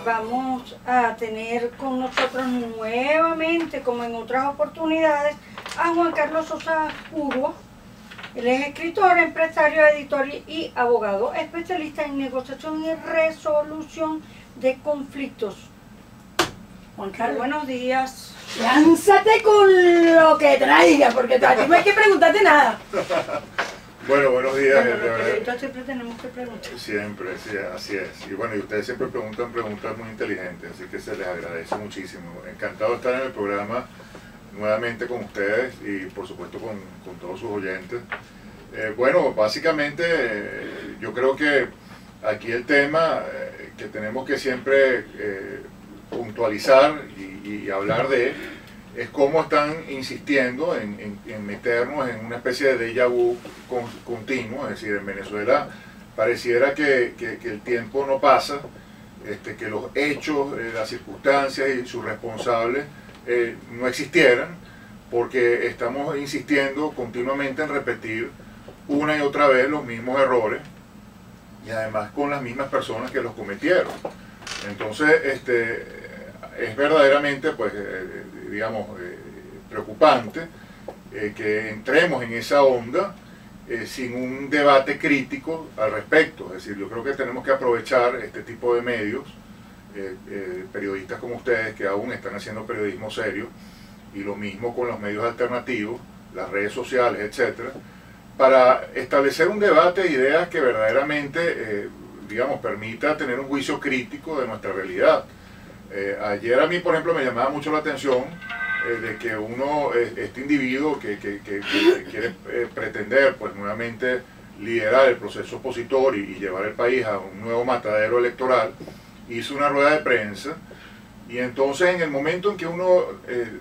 Vamos a tener con nosotros nuevamente, como en otras oportunidades, a Juan Carlos Sosa Urua. Él es escritor, empresario, editor y abogado, especialista en negociación y resolución de conflictos. Juan Carlos, buenos días. Lánzate con lo que traiga, porque a ti no hay que preguntarte nada. Bueno, buenos días. Bueno, los periodistas siempre tenemos que preguntar. Siempre, sí, así es. Y bueno, y ustedes siempre preguntan preguntas muy inteligentes, así que se les agradece muchísimo. Encantado de estar en el programa nuevamente con ustedes y por supuesto con todos sus oyentes. Bueno, básicamente yo creo que aquí el tema que tenemos que siempre puntualizar y hablar de es cómo están insistiendo en meternos en una especie de déjà vu continuo. Es decir, en Venezuela pareciera que el tiempo no pasa, que los hechos, las circunstancias y sus responsables no existieran, porque estamos insistiendo continuamente en repetir una y otra vez los mismos errores y además con las mismas personas que los cometieron. Entonces, es verdaderamente, pues, digamos, preocupante que entremos en esa onda sin un debate crítico al respecto. Es decir, yo creo que tenemos que aprovechar este tipo de medios, periodistas como ustedes que aún están haciendo periodismo serio, y lo mismo con los medios alternativos, las redes sociales, etcétera, para establecer un debate de ideas que verdaderamente, digamos, permita tener un juicio crítico de nuestra realidad. Ayer a mí, por ejemplo, me llamaba mucho la atención de que este individuo que quiere pretender, pues, nuevamente liderar el proceso opositor y llevar el país a un nuevo matadero electoral, hizo una rueda de prensa, y entonces en el momento en que uno,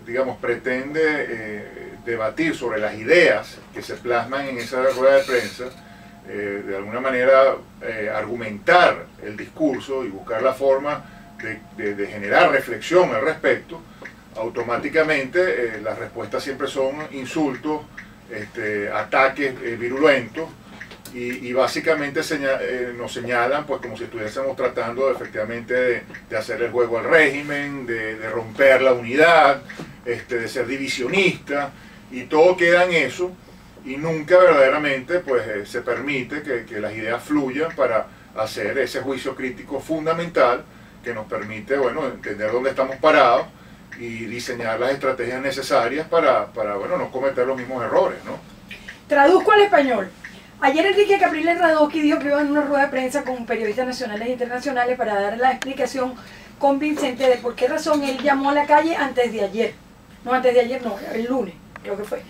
digamos, pretende debatir sobre las ideas que se plasman en esa rueda de prensa, de alguna manera argumentar el discurso y buscar la forma de generar reflexión al respecto, automáticamente las respuestas siempre son insultos, ataques virulentos, y básicamente nos señalan, pues, como si estuviésemos tratando efectivamente de hacer el juego al régimen, de romper la unidad, de ser divisionista, y todo queda en eso, y nunca verdaderamente, pues, se permite que las ideas fluyan para hacer ese juicio crítico fundamental que nos permite, bueno, entender dónde estamos parados y diseñar las estrategias necesarias para bueno, no cometer los mismos errores, ¿no? Traduzco al español. Ayer Enrique Capriles Radosky dijo que iba en una rueda de prensa con periodistas nacionales e internacionales para dar la explicación convincente de por qué razón él llamó a la calle antes de ayer. No, antes de ayer no, el lunes, creo que fue.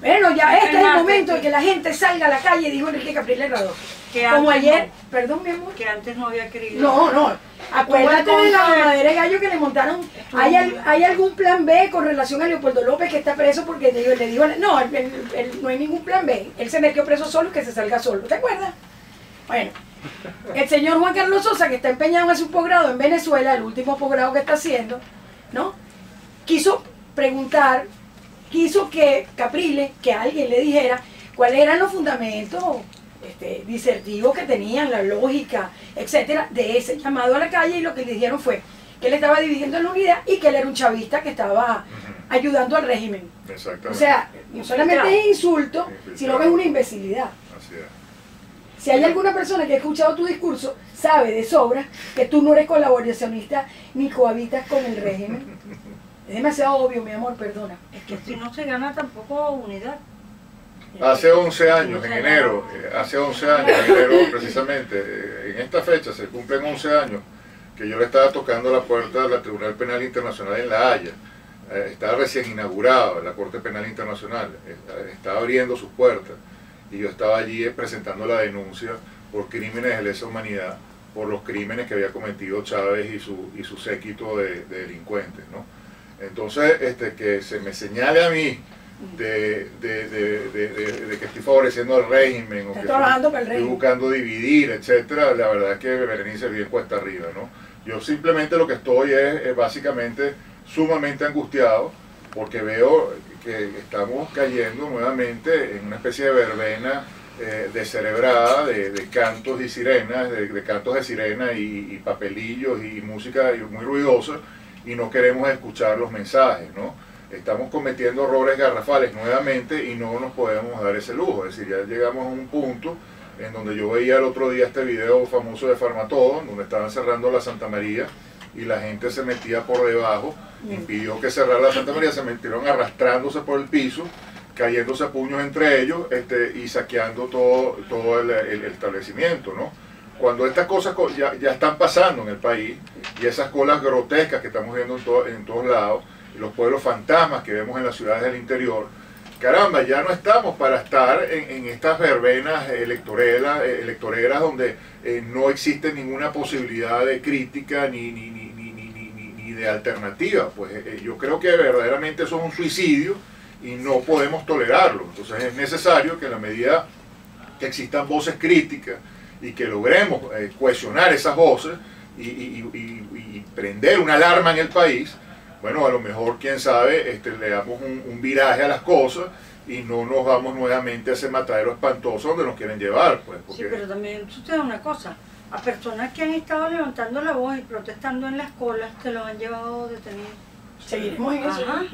Bueno, ya este es el momento en que la gente salga a la calle, dijo Enrique Capriles Radosky. Como ayer, no, perdón mi amor. Que antes no había querido. No, acuérdate de la mamadera de gallo que le montaron. ¿Hay algún plan B con relación a Leopoldo López que está preso porque le dijo, no, no hay ningún plan B, él se metió preso solo, que se salga solo, ¿te acuerdas? Bueno, el señor Juan Carlos Sosa, que está empeñado en hacer un posgrado en Venezuela, el último posgrado que está haciendo, ¿no? Quiso preguntar, quiso que Capriles, que alguien le dijera cuáles eran los fundamentos disertivos que tenían, la lógica, etcétera, de ese llamado a la calle, y lo que le dijeron fue que él estaba dividiendo en la unidad y que él era un chavista que estaba ayudando al régimen. Exactamente. O sea, no solamente es insulto, sino que es una imbecilidad. Así es. Si hay alguna persona que ha escuchado tu discurso, sabe de sobra que tú no eres colaboracionista ni cohabitas con el régimen. Es demasiado obvio, mi amor, perdona. Es que si no se gana tampoco unidad. Hace 11 años, en enero, precisamente, en esta fecha se cumplen 11 años que yo le estaba tocando la puerta de la Tribunal Penal Internacional en La Haya. Estaba recién inaugurado la Corte Penal Internacional, estaba abriendo sus puertas, y yo estaba allí presentando la denuncia por crímenes de lesa humanidad, por los crímenes que había cometido Chávez y su séquito de delincuentes, ¿no? Entonces, que se me señale a mí de que estoy favoreciendo al régimen o que estoy buscando dividir, etcétera, la verdad es que Berenice bien cuesta arriba, ¿no? Yo simplemente lo que estoy es básicamente sumamente angustiado porque veo que estamos cayendo nuevamente en una especie de verbena descerebrada de cantos y sirenas, de cantos de sirena y papelillos y música muy ruidosa, y no queremos escuchar los mensajes, ¿no? Estamos cometiendo errores garrafales nuevamente y no nos podemos dar ese lujo. Es decir, ya llegamos a un punto en donde yo veía el otro día este video famoso de Farmatodo, donde estaban cerrando la Santa María y la gente se metía por debajo, impidió que cerrara la Santa María, se metieron arrastrándose por el piso, cayéndose a puños entre ellos y saqueando todo el establecimiento, ¿no? Cuando estas cosas ya están pasando en el país, y esas colas grotescas que estamos viendo en todos lados, y los pueblos fantasmas que vemos en las ciudades del interior, caramba, ya no estamos para estar en estas verbenas electoreras donde no existe ninguna posibilidad de crítica ni de alternativa. Pues yo creo que verdaderamente eso es un suicidio y no podemos tolerarlo. Entonces es necesario que en la medida que existan voces críticas y que logremos cohesionar esas voces y prender una alarma en el país, bueno, a lo mejor, quién sabe, le damos un viraje a las cosas y no nos vamos nuevamente a ese matadero espantoso donde nos quieren llevar. Pues, porque... Sí, pero también sucede una cosa. A personas que han estado levantando la voz y protestando en las colas, se los han llevado detenidos. Seguiremos en eso. Ajá.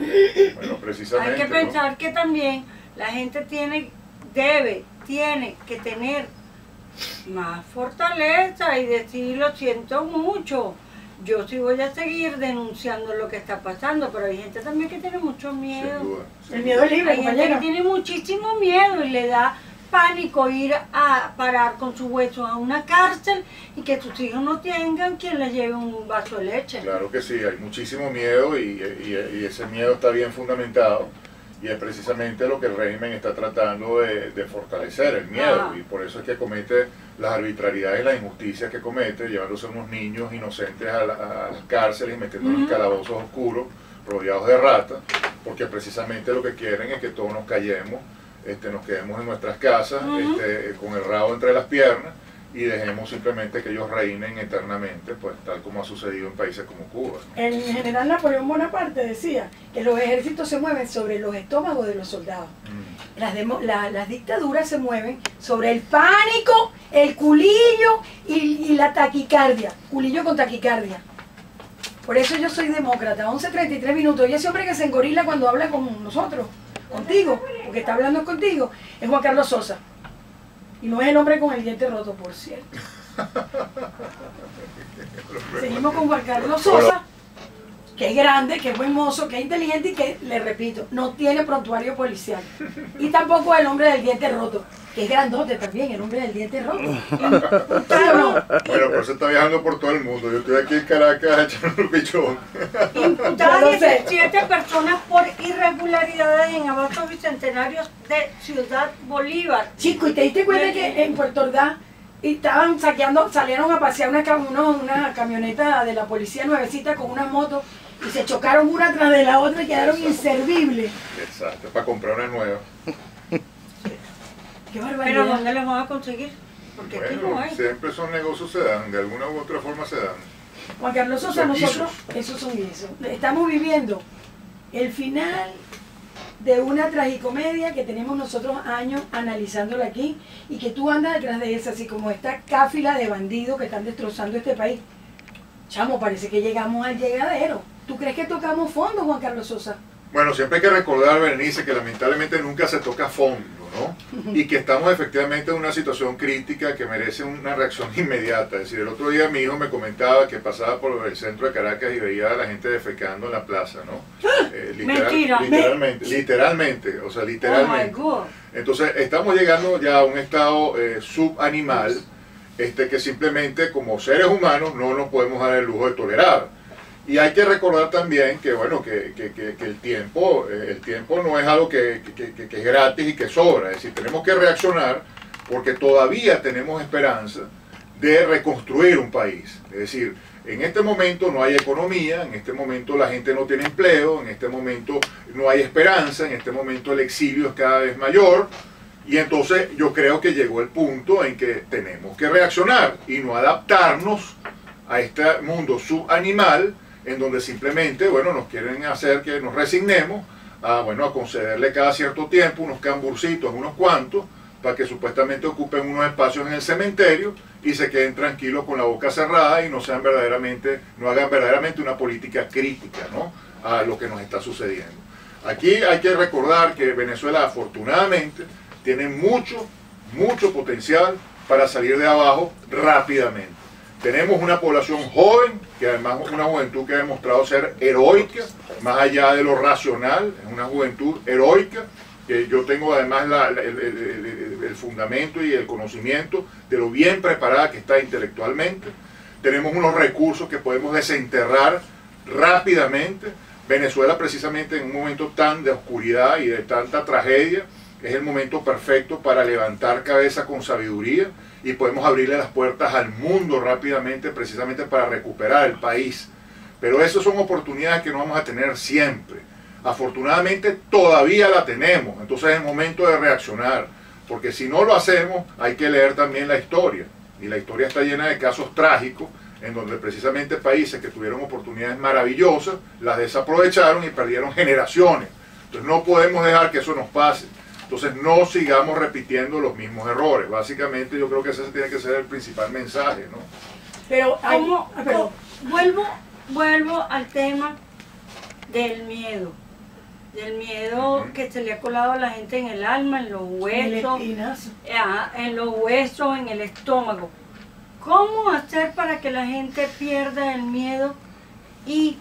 Bueno, precisamente, Hay que pensar que también la gente tiene que tener más fortaleza y decir, lo siento mucho. Yo sí voy a seguir denunciando lo que está pasando, pero hay gente también que tiene mucho miedo. Sin duda. El miedo es libre, Hay gente que compañera. tiene muchísimo miedo y le da pánico ir a parar con sus huesos a una cárcel y que sus hijos no tengan quien les lleve un vaso de leche. Claro que sí, hay muchísimo miedo y ese miedo está bien fundamentado, y es precisamente lo que el régimen está tratando de fortalecer, el miedo, y por eso es que comete las arbitrariedades y las injusticias que comete, llevándose a unos niños inocentes a las cárceles y metiéndolos en calabozos oscuros, rodeados de ratas, porque precisamente lo que quieren es que todos nos callemos, nos quedemos en nuestras casas, con el rabo entre las piernas, y dejemos simplemente que ellos reinen eternamente, pues tal como ha sucedido en países como Cuba, ¿no? El general Napoleón Bonaparte decía que los ejércitos se mueven sobre los estómagos de los soldados. Las dictaduras se mueven sobre el pánico, el culillo y la taquicardia. Culillo con taquicardia. Por eso yo soy demócrata. 11:33 minutos. Y ese hombre que se engorila cuando habla con nosotros, contigo, porque está hablando contigo, es Juan Carlos Sosa. Y no es el hombre con el diente roto, por cierto. Seguimos con Juan Carlos Sosa, que es grande, que es buen mozo, que es inteligente y que, le repito, no tiene prontuario policial. Y tampoco el hombre del diente roto, que es grandote también, el hombre del diente roto. ¿Sí o no? Bueno, pero se está viajando por todo el mundo. Yo estoy aquí en Caracas echando el pichón. Imputadas No sé. 17 personas por irregularidades en abastos bicentenarios de Ciudad Bolívar. Chico, ¿y te diste cuenta que en Puerto Ordaz estaban saqueando, salieron a pasear una camioneta de la policía nuevecita con unas motos y se chocaron una tras de la otra y quedaron inservibles? Exacto, para comprar una nueva. ¡Qué Pero barbaridad! ¿dónde les van a conseguir? Porque aquí no Bueno, hay. siempre esos negocios se dan, de alguna u otra forma se dan. Juan Carlos Sosa, Son nosotros, esos son guisos. Estamos viviendo el final de una tragicomedia que tenemos nosotros años analizándola aquí y que tú andas detrás de esa, así como esta cáfila de bandidos que están destrozando este país. Chamo, parece que llegamos al llegadero. ¿Tú crees que tocamos fondo, Juan Carlos Sosa? Bueno, siempre hay que recordar, Berenice, que lamentablemente nunca se toca fondo, ¿no? Y que estamos efectivamente en una situación crítica que merece una reacción inmediata. Es decir, el otro día mi hijo me comentaba que pasaba por el centro de Caracas y veía a la gente defecando en la plaza, ¿no? Mentira. Literalmente, o sea, literalmente. Oh my God. Entonces, estamos llegando ya a un estado subanimal, que simplemente como seres humanos no nos podemos dar el lujo de tolerar. Y hay que recordar también que, bueno, que el tiempo no es algo que es gratis y que sobra. Es decir, tenemos que reaccionar porque todavía tenemos esperanza de reconstruir un país. Es decir, en este momento no hay economía, en este momento la gente no tiene empleo, en este momento no hay esperanza, en este momento el exilio es cada vez mayor. Y entonces yo creo que llegó el punto en que tenemos que reaccionar y no adaptarnos a este mundo subanimal en donde simplemente, bueno, nos quieren hacer que nos resignemos a, bueno, a concederle cada cierto tiempo unos camburcitos, unos cuantos, para que supuestamente ocupen unos espacios en el cementerio y se queden tranquilos con la boca cerrada y no hagan verdaderamente una política crítica, ¿no?, a lo que nos está sucediendo. Aquí hay que recordar que Venezuela, afortunadamente, tiene mucho potencial para salir de abajo rápidamente. Tenemos una población joven, que además es una juventud que ha demostrado ser heroica, más allá de lo racional, es una juventud heroica, que yo tengo además el fundamento y el conocimiento de lo bien preparada que está intelectualmente. Tenemos unos recursos que podemos desenterrar rápidamente. Venezuela, precisamente en un momento tan de oscuridad y de tanta tragedia, es el momento perfecto para levantar cabeza con sabiduría y podemos abrirle las puertas al mundo rápidamente, precisamente para recuperar el país. Pero esas son oportunidades que no vamos a tener siempre. Afortunadamente todavía la tenemos, entonces es el momento de reaccionar, porque si no lo hacemos hay que leer también la historia, y la historia está llena de casos trágicos, en donde precisamente países que tuvieron oportunidades maravillosas, las desaprovecharon y perdieron generaciones. Entonces no podemos dejar que eso nos pase. Entonces no sigamos repitiendo los mismos errores. Básicamente yo creo que ese tiene que ser el principal mensaje, ¿no? Pero, vuelvo al tema del miedo. Del miedo que se le ha colado a la gente en el alma, en los huesos, en los huesos, en el estómago. ¿Cómo hacer para que la gente pierda el miedo y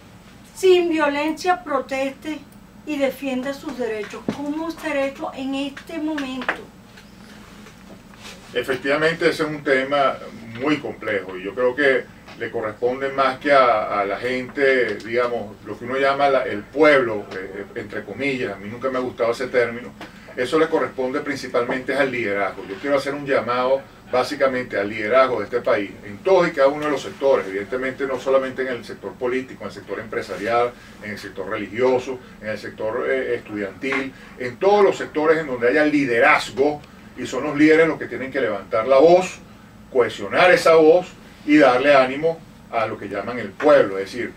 sin violencia proteste y defienda sus derechos? ¿Cómo hacer esto en este momento? Efectivamente ese es un tema muy complejo y yo creo que le corresponde más que a la gente, digamos, lo que uno llama el pueblo, entre comillas. A mí nunca me ha gustado ese término. Eso le corresponde principalmente al liderazgo. Yo quiero hacer un llamado básicamente al liderazgo de este país, en todos y cada uno de los sectores, evidentemente no solamente en el sector político, en el sector empresarial, en el sector religioso, en el sector estudiantil, en todos los sectores en donde haya liderazgo, y son los líderes los que tienen que levantar la voz, cohesionar esa voz y darle ánimo a lo que llaman el pueblo, es decir,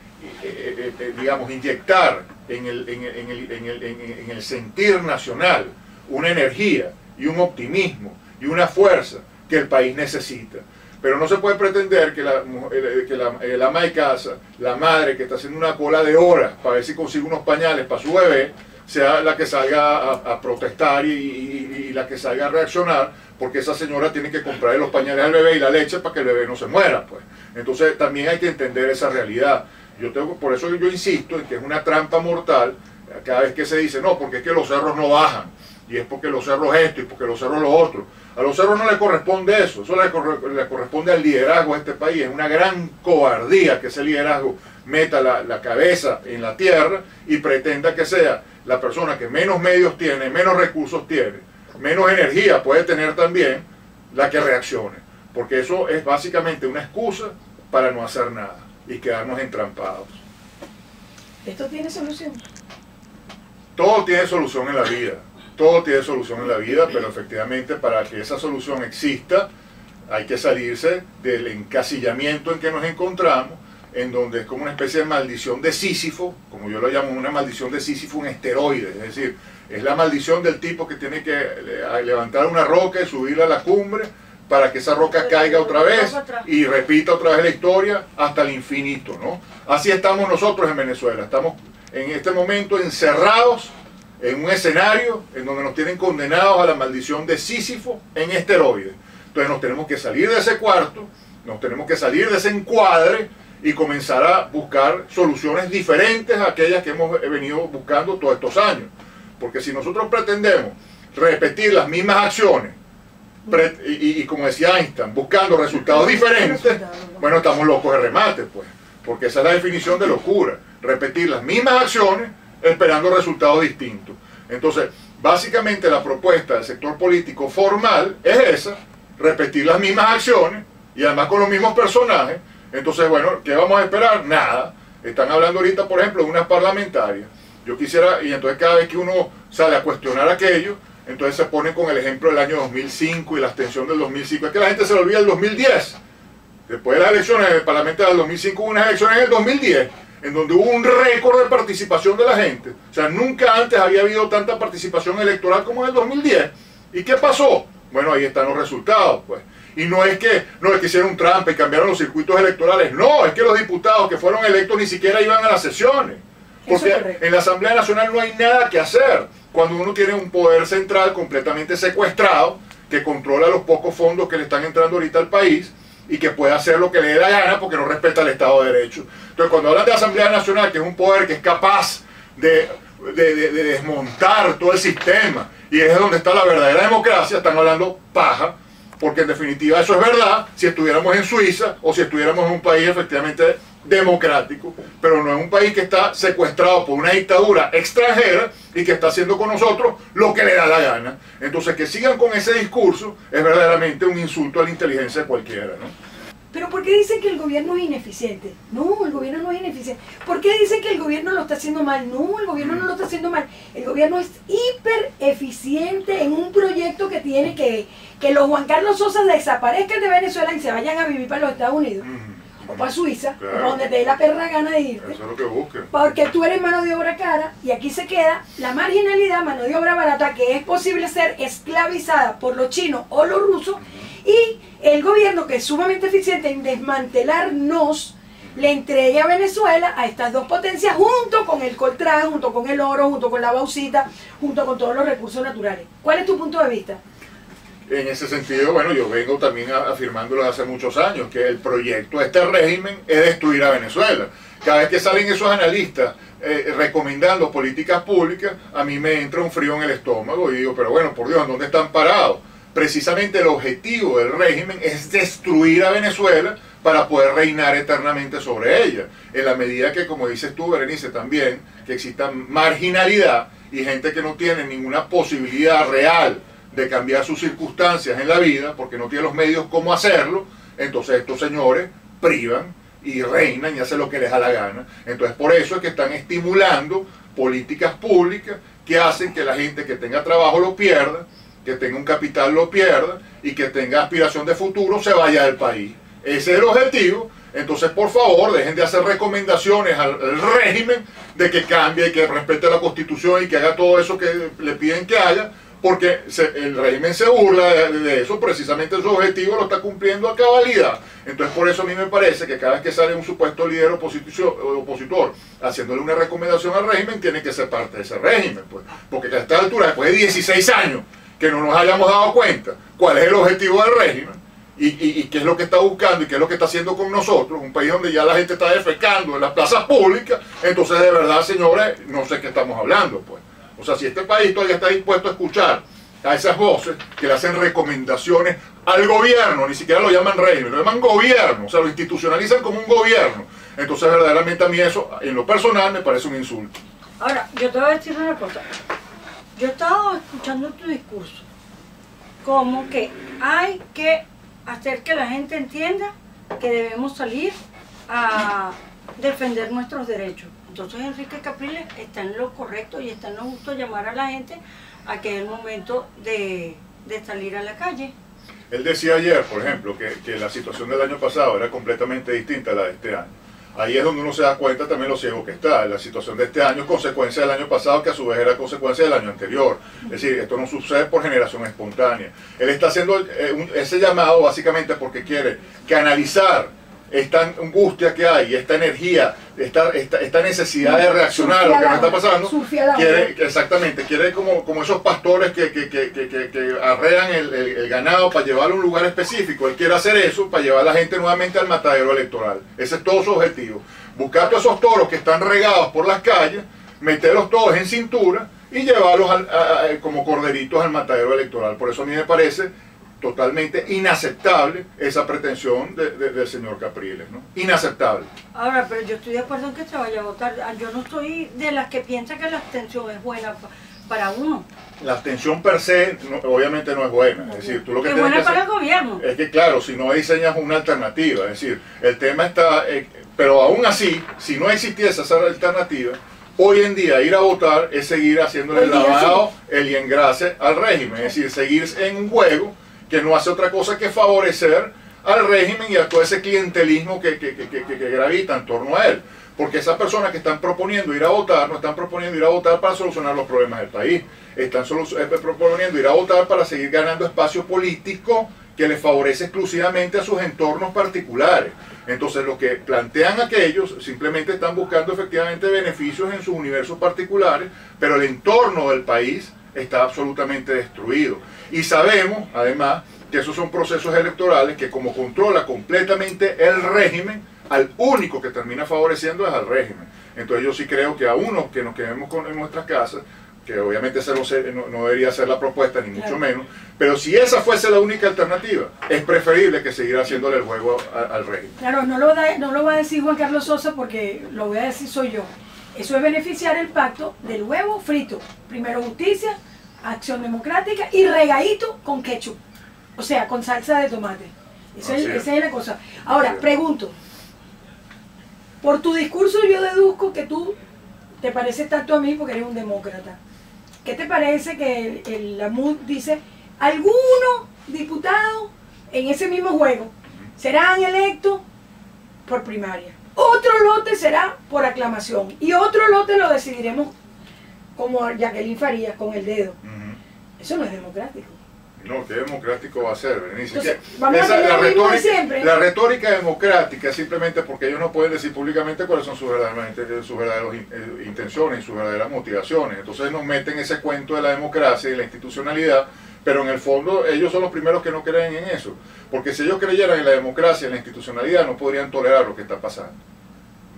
digamos, inyectar en el sentir nacional una energía y un optimismo y una fuerza que el país necesita. Pero no se puede pretender que el ama de casa, la madre que está haciendo una cola de horas para ver si consigue unos pañales para su bebé, sea la que salga a protestar y la que salga a reaccionar, porque esa señora tiene que comprarle los pañales al bebé y la leche para que el bebé no se muera, pues. Entonces también hay que entender esa realidad. Por eso yo insisto en que es una trampa mortal cada vez que se dice, no, porque es que los cerros no bajan, y es porque los cerros esto, y porque los cerros lo otro. A los cerros no le corresponde eso le corresponde al liderazgo de este país. Es una gran cobardía que ese liderazgo meta la cabeza en la tierra y pretenda que sea la persona que menos medios tiene, menos recursos tiene, menos energía puede tener también, la que reaccione. Porque eso es básicamente una excusa para no hacer nada y quedarnos entrampados. ¿Esto tiene solución? Todo tiene solución en la vida. Todo tiene solución en la vida, pero efectivamente para que esa solución exista hay que salirse del encasillamiento en que nos encontramos, en donde es como una especie de maldición de Sísifo, como yo lo llamo, una maldición de Sísifo en esteroides, es decir, es la maldición del tipo que tiene que levantar una roca y subirla a la cumbre para que esa roca caiga otra vez y repita otra vez la historia hasta el infinito, ¿no? Así estamos nosotros en Venezuela, estamos en este momento encerrados en un escenario en donde nos tienen condenados a la maldición de Sísifo en esteroides. Entonces nos tenemos que salir de ese cuarto, nos tenemos que salir de ese encuadre y comenzar a buscar soluciones diferentes a aquellas que hemos venido buscando todos estos años. Porque si nosotros pretendemos repetir las mismas acciones, y como decía Einstein, buscando resultados diferentes, bueno, estamos locos de remate, pues. Porque esa es la definición de locura, repetir las mismas acciones esperando resultados distintos. Entonces, básicamente la propuesta del sector político formal es esa, repetir las mismas acciones y además con los mismos personajes. Entonces, bueno, ¿qué vamos a esperar? Nada. Están hablando ahorita, por ejemplo, de unas parlamentarias. Yo quisiera, y entonces cada vez que uno sale a cuestionar aquello, entonces se pone con el ejemplo del año 2005 y la abstención del 2005. Es que la gente se le olvida el 2010. Después de las elecciones del Parlamento del 2005 hubo unas elecciones en el 2010. en donde hubo un récord de participación de la gente. O sea, nunca antes había habido tanta participación electoral como en el 2010. ¿Y qué pasó? Bueno, ahí están los resultados, pues. Y no es que hicieron trampa y cambiaron los circuitos electorales. No, es que los diputados que fueron electos ni siquiera iban a las sesiones. Porque en la Asamblea Nacional no hay nada que hacer cuando uno tiene un poder central completamente secuestrado que controla los pocos fondos que le están entrando ahorita al país y que puede hacer lo que le dé la gana porque no respeta el Estado de Derecho. Entonces, cuando hablan de Asamblea Nacional, que es un poder que es capaz de desmontar todo el sistema, y es donde está la verdadera democracia, están hablando paja, porque en definitiva eso es verdad si estuviéramos en Suiza o si estuviéramos en un país efectivamente democrático, pero no es un país que está secuestrado por una dictadura extranjera y que está haciendo con nosotros lo que le da la gana. Entonces, que sigan con ese discurso es verdaderamente un insulto a la inteligencia de cualquiera, ¿no? Pero ¿por qué dicen que el gobierno es ineficiente? No, el gobierno no es ineficiente. ¿Por qué dicen que el gobierno lo está haciendo mal? No, el gobierno no lo está haciendo mal. El gobierno es hiper eficiente en un proyecto que tiene que los Juan Carlos Sosa desaparezcan de Venezuela y se vayan a vivir para los Estados Unidos. O para Suiza, claro, o donde te dé la perra gana de irte. Eso es lo que busquen. Porque tú eres mano de obra cara y aquí se queda la marginalidad, mano de obra barata, que es posible ser esclavizada por los chinos o los rusos, y el gobierno, que es sumamente eficiente en desmantelarnos, le entrega a Venezuela a estas dos potencias junto con el coltrán, junto con el oro, junto con la bauxita, junto con todos los recursos naturales. ¿Cuál es tu punto de vista? En ese sentido, bueno, yo vengo también afirmándolo hace muchos años, que el proyecto de este régimen es destruir a Venezuela. Cada vez que salen esos analistas recomendando políticas públicas, a mí me entra un frío en el estómago y digo, pero bueno, por Dios, ¿dónde están parados? Precisamente el objetivo del régimen es destruir a Venezuela para poder reinar eternamente sobre ella. En la medida que, como dices tú, Berenice, también, que exista marginalidad y gente que no tiene ninguna posibilidad real de cambiar sus circunstancias en la vida, porque no tiene los medios cómo hacerlo, entonces estos señores privan y reinan y hacen lo que les da la gana. Entonces por eso es que están estimulando políticas públicas que hacen que la gente que tenga trabajo lo pierda, que tenga un capital lo pierda y que tenga aspiración de futuro se vaya del país. Ese es el objetivo. Entonces, por favor, dejen de hacer recomendaciones al régimen de que cambie y que respete la Constitución y que haga todo eso que le piden que haga, porque el régimen se burla de eso, precisamente su objetivo lo está cumpliendo a cabalidad. Entonces, por eso a mí me parece que cada vez que sale un supuesto líder opositor haciéndole una recomendación al régimen, tiene que ser parte de ese régimen, pues. Porque a esta altura, después de 16 años, que no nos hayamos dado cuenta cuál es el objetivo del régimen y qué es lo que está buscando y qué es lo que está haciendo con nosotros, un país donde ya la gente está defecando en las plazas públicas, entonces de verdad, señores, no sé qué estamos hablando, pues. O sea, si este país todavía está dispuesto a escuchar a esas voces que le hacen recomendaciones al gobierno, ni siquiera lo llaman régimen, lo llaman gobierno, o sea, lo institucionalizan como un gobierno, entonces verdaderamente a mí eso, en lo personal, me parece un insulto. Ahora, yo te voy a decir una cosa. Yo he estado escuchando tu discurso, como que hay que hacer que la gente entienda que debemos salir a defender nuestros derechos. Entonces Enrique Capriles está en lo correcto y está en lo justo llamar a la gente a que es el momento de salir a la calle. Él decía ayer, por ejemplo, que la situación del año pasado era completamente distinta a la de este año. Ahí es donde uno se da cuenta también lo ciego que está. La situación de este año es consecuencia del año pasado, que a su vez era consecuencia del año anterior. Es decir, esto no sucede por generación espontánea. Él está haciendo ese llamado básicamente porque quiere canalizar esta angustia que hay, esta energía, esta necesidad de reaccionar a lo que nos está pasando. Quiere como esos pastores que arrean el ganado para llevarlo a un lugar específico. Él quiere hacer eso para llevar a la gente nuevamente al matadero electoral. Ese es todo su objetivo. Buscar todos esos toros que están regados por las calles, meterlos todos en cintura y llevarlos como corderitos al matadero electoral. Por eso a mí me parece totalmente inaceptable esa pretensión del señor Capriles, ¿no? Inaceptable. Ahora, pero yo estoy de acuerdo en que se vaya a votar. Yo no soy de las que piensan que la abstención es buena para uno. La abstención per se obviamente no es buena. Es decir, tú lo que es tienes buena que para hacer el gobierno. es que, claro, si no diseñas una alternativa, es decir, el tema está, pero aún así, si no existiese esa alternativa, hoy en día ir a votar es seguir haciéndole el lavado, el engrase al régimen, es decir, seguir en un juego que no hace otra cosa que favorecer al régimen y a todo ese clientelismo que gravita en torno a él. Porque esas personas que están proponiendo ir a votar, no están proponiendo ir a votar para solucionar los problemas del país. Están proponiendo ir a votar para seguir ganando espacio político que les favorece exclusivamente a sus entornos particulares. Entonces, lo que plantean aquellos simplemente están buscando efectivamente beneficios en sus universos particulares, pero el entorno del país está absolutamente destruido. Y sabemos, además, que esos son procesos electorales que, como controla completamente el régimen, al único que termina favoreciendo es al régimen. Entonces yo sí creo que a uno que nos quedemos en nuestras casas, que obviamente esa no debería ser la propuesta, ni mucho menos, pero si esa fuese la única alternativa, es preferible que seguir haciéndole el juego al régimen. Claro, no lo va a decir Juan Carlos Sosa, porque lo voy a decir soy yo. Eso es beneficiar el pacto del huevo frito. Primero justicia, acción democrática y regadito con ketchup. O sea, con salsa de tomate. Esa es la cosa. Ahora, pregunto. Por tu discurso yo deduzco que tú te pareces tanto a mí porque eres un demócrata. ¿Qué te parece que la MUD dice, algunos diputados en ese mismo juego serán electos por primaria? Otro lote será por aclamación y otro lote lo decidiremos como Jacqueline Farías, con el dedo. Eso no es democrático. No, ¿qué democrático va a ser, Berenice? Entonces, la retórica democrática es simplemente porque ellos no pueden decir públicamente cuáles son sus verdaderas intenciones y sus verdaderas motivaciones. Entonces nos meten ese cuento de la democracia y la institucionalidad, pero en el fondo ellos son los primeros que no creen en eso. Porque si ellos creyeran en la democracia y en la institucionalidad, no podrían tolerar lo que está pasando.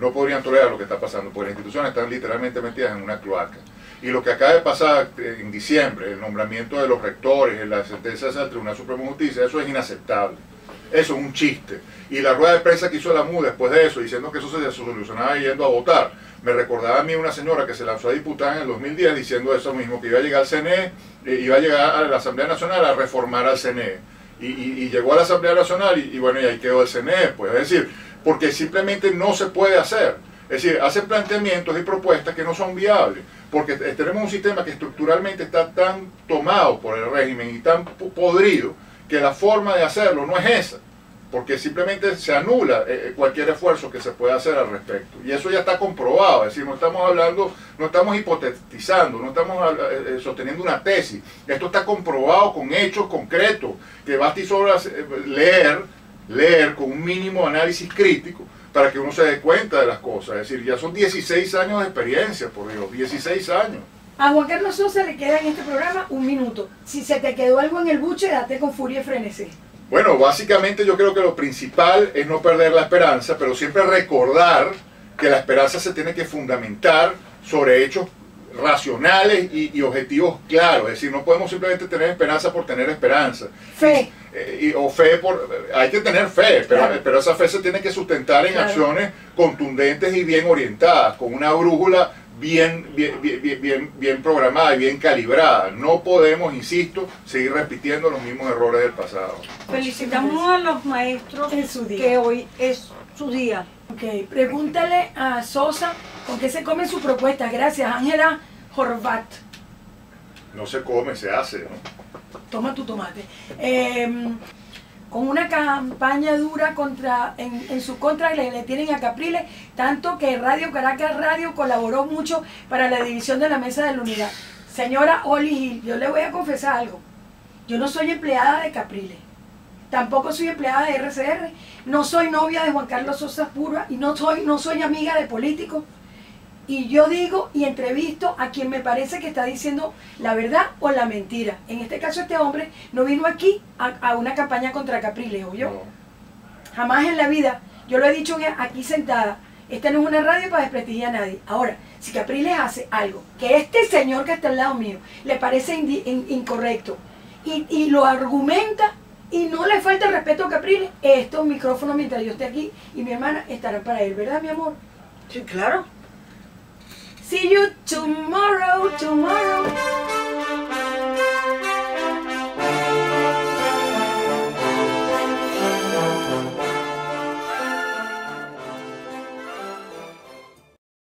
No podrían tolerar lo que está pasando, porque las instituciones están literalmente metidas en una cloaca. Y lo que acaba de pasar en diciembre, el nombramiento de los rectores, la sentencia del Tribunal Supremo de Justicia, eso es inaceptable. Eso es un chiste. Y la rueda de prensa que hizo la MUD después de eso, diciendo que eso se solucionaba yendo a votar, me recordaba a mí una señora que se lanzó a diputada en el 2010 diciendo eso mismo, que iba a llegar al CNE, iba a llegar a la Asamblea Nacional a reformar al CNE. Y llegó a la Asamblea Nacional y bueno, y ahí quedó el CNE, pues. Es decir, porque simplemente no se puede hacer. Es decir, hacen planteamientos y propuestas que no son viables, porque tenemos un sistema que estructuralmente está tan tomado por el régimen y tan podrido, que la forma de hacerlo no es esa, porque simplemente se anula cualquier esfuerzo que se pueda hacer al respecto. Y eso ya está comprobado, es decir, no estamos hablando, no estamos hipotetizando, no estamos sosteniendo una tesis, esto está comprobado con hechos concretos, que basta y sobra leer con un mínimo análisis crítico, para que uno se dé cuenta de las cosas. Es decir, ya son 16 años de experiencia, por Dios, 16 años. A Juan Carlos Sosa le queda en este programa 1 minuto. Si se te quedó algo en el buche, date con furia y frenesí. Bueno, básicamente yo creo que lo principal es no perder la esperanza, pero siempre recordar que la esperanza se tiene que fundamentar sobre hechos racionales y objetivos claros. Es decir, no podemos simplemente tener esperanza por tener esperanza. Fe. Hay que tener fe, pero esa fe se tiene que sustentar en acciones contundentes y bien orientadas, con una brújula bien programada y bien calibrada. No podemos, insisto, seguir repitiendo los mismos errores del pasado. Felicitamos a los maestros en su día, que hoy es su día. Ok, pregúntale a Sosa con qué se come su propuesta. Gracias, Ángela Horvat. No se come, se hace, ¿no? Toma tu tomate. Con una campaña dura en su contra, le tienen a Capriles, tanto que Radio Caracas Radio colaboró mucho para la división de la mesa de la unidad. Señora Oli Gil, yo le voy a confesar algo. Yo no soy empleada de Capriles, tampoco soy empleada de RCR, no soy novia de Juan Carlos Sosa Purva y no soy amiga de políticos. Y yo digo y entrevisto a quien me parece que está diciendo la verdad o la mentira. En este caso este hombre no vino aquí a una campaña contra Capriles, ¿oyó? No. Jamás en la vida. Yo lo he dicho aquí sentada. Esta no es una radio para desprestigiar a nadie. Ahora, si Capriles hace algo que este señor que está al lado mío le parece incorrecto y lo argumenta y no le falta el respeto a Capriles, estos micrófonos mientras yo esté aquí y mi hermana estarán para él, ¿verdad, mi amor? Sí, claro. See you tomorrow.